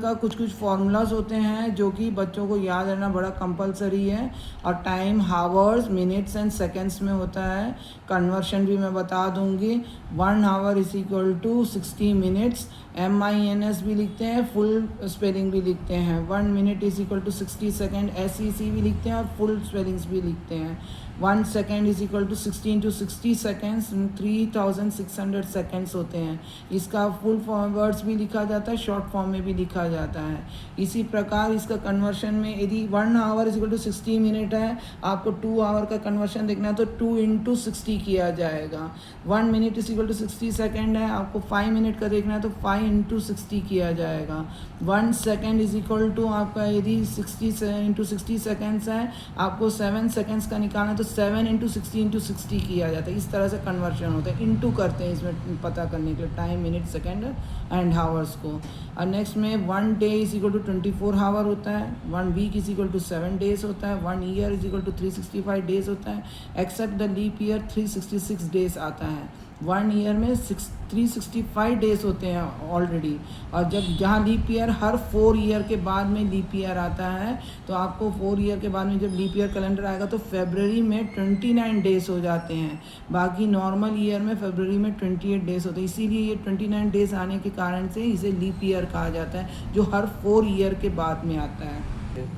का कुछ कुछ फार्मूलाज होते हैं जो कि बच्चों को याद रहना बड़ा कंपलसरी है, और time hours, minutes and seconds में होता है। कन्वर्शन भी मैं बता दूंगी। 1 hour is equal to 60 minutes, MINS भी लिखते हैं, फुल स्पेलिंग भी लिखते हैं। 1 minute is equal to 60 second, SEC भी लिखते हैं और फुल स्पेलिंग्स भी लिखते हैं। 1 second is equal to 16 into 60 seconds, 3600 seconds होते हैं। इसका फुल फॉर्म वर्ड्स भी लिखा जाता है, शॉर्ट फॉर्म में भी लिखा जाता है। इसी प्रकार इसका कन्वर्शन में यदि 1 hour is equal to 60 minute है, आपको 2 आवर का कन्वर्शन देखना है तो 2 into 60 किया जाएगा। 1 minute is equal to 60 second है, आपको 5 मिनट का देखना है तो 5 into 60 किया जाएगा। 1 सेकेंड इज इक्वल टू आपका यदि 60 into 60 सेकेंड्स है, आपको 7 सेकेंड्स का निकालना है तो 7 into 60 into 60 किया जाता है। इस तरह से कन्वर्शन होता है, इनटू करते हैं इसमें पता करने के लिए time, minute, second and hours को। और नेक्स्ट में 1 day is equal to 24 hour होता है, 1 week is equal to 7 days होता है, 1 year is equal to 365 days होता है, except the leap year 366 days आता है। 1 ईयर में 365 डेज होते हैं ऑलरेडी, और जब जहाँ लीप ईयर हर 4 ईयर के बाद में लीप ईयर आता है, तो आपको 4 ईयर के बाद में जब लीप ईयर कैलेंडर आएगा तो फरवरी में 29 डेज हो जाते हैं। बाकी नॉर्मल ईयर में फरवरी में 28 डेज होते हैं, इसीलिए ये 29 डेज आने के कारण से इसे लीप ईयर कहा जाता है, जो हर 4 ईयर के बाद में आता है।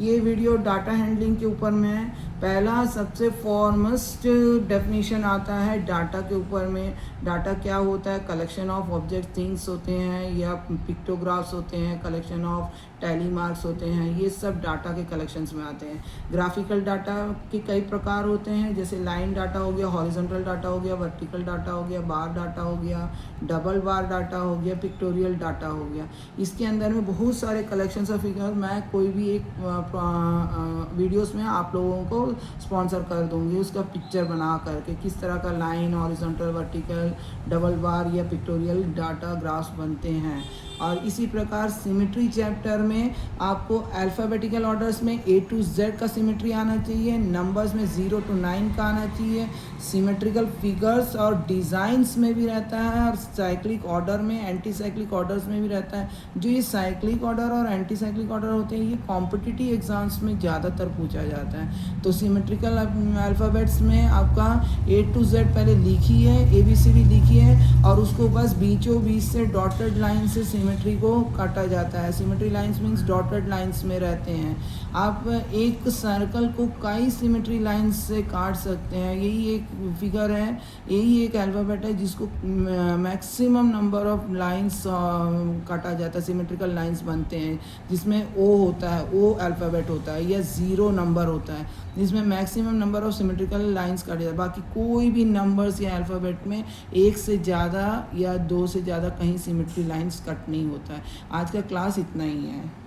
ये वीडियो डाटा हैंडलिंग के ऊपर में है। पहला सबसे फॉर्मस्ट डेफिनेशन आता है डाटा के ऊपर में। डाटा क्या होता है? कलेक्शन ऑफ ऑब्जेक्ट थिंग्स होते हैं, या पिक्टोग्राफ्स होते हैं, कलेक्शन ऑफ टैली मार्क्स होते हैं, ये सब डाटा के कलेक्शंस में आते हैं। ग्राफिकल डाटा के कई प्रकार होते हैं, जैसे लाइन डाटा हो गया, हॉरिजॉन्टल डाटा हो गया, वर्टिकल डाटा हो गया, बार डाटा हो गया, डबल बार डाटा हो गया, पिक्टोरियल डाटा हो गया। इसके अंदर में बहुत सारे कलेक्शंस ऑफ फिगर, मैं कोई भी एक वीडियोस में आप लोगों को स्पॉन्सर कर दूंगी, उसका पिक्चर बना करके किस तरह का लाइन, हॉरिजॉन्टल, वर्टिकल, डबल बार या पिक्टोरियल डाटा ग्राफ्स बनते हैं। और इसी प्रकार सिमेट्री चैप्टर में आपको अल्फ़ाबेटिकल ऑर्डर्स में A to Z का सिमेट्री आना चाहिए, नंबर्स में 0 to 9 का आना चाहिए, सिमेट्रिकल फिगर्स और डिज़ाइंस में भी रहता है, और साइक्लिक ऑर्डर में, एंटी साइक्लिक ऑर्डर्स में भी रहता है। जो ये साइक्लिक ऑर्डर और एंटी साइक्लिक ऑर्डर होते हैं, ये कॉम्पिटिटिव एग्जाम्स में ज़्यादातर पूछा जाता है। तो सिमेट्रिकल अल्फ़ाबेट्स में आपका A to Z पहले लिखी है, ABCD लिखी है, और उसको बस बीचों बीच से डॉटेड लाइन से सिमेट्री को काटा जाता है। Symmetry lines means dotted lines में रहते हैं। आप एक सर्कल को कई सिमेट्री लाइंस से काट सकते हैं। यही एक फिगर है, यही एक अल्फ़ाबेट है जिसको मैक्सिमम नंबर ऑफ लाइंस काटा जाता है, सिमेट्रिकल लाइंस बनते हैं, जिसमें O होता है, O अल्फ़ाबेट होता है, या 0 नंबर होता है, जिसमें maximum number of symmetrical lines काटे जाते हैं। बाकी कोई भी नंबर्स या अल्फ़ाबेट में 1 से ज़्यादा या 2 से ज़्यादा कहीं सिमेट्री लाइंस कट नहीं होता है। आज का क्लास इतना ही है।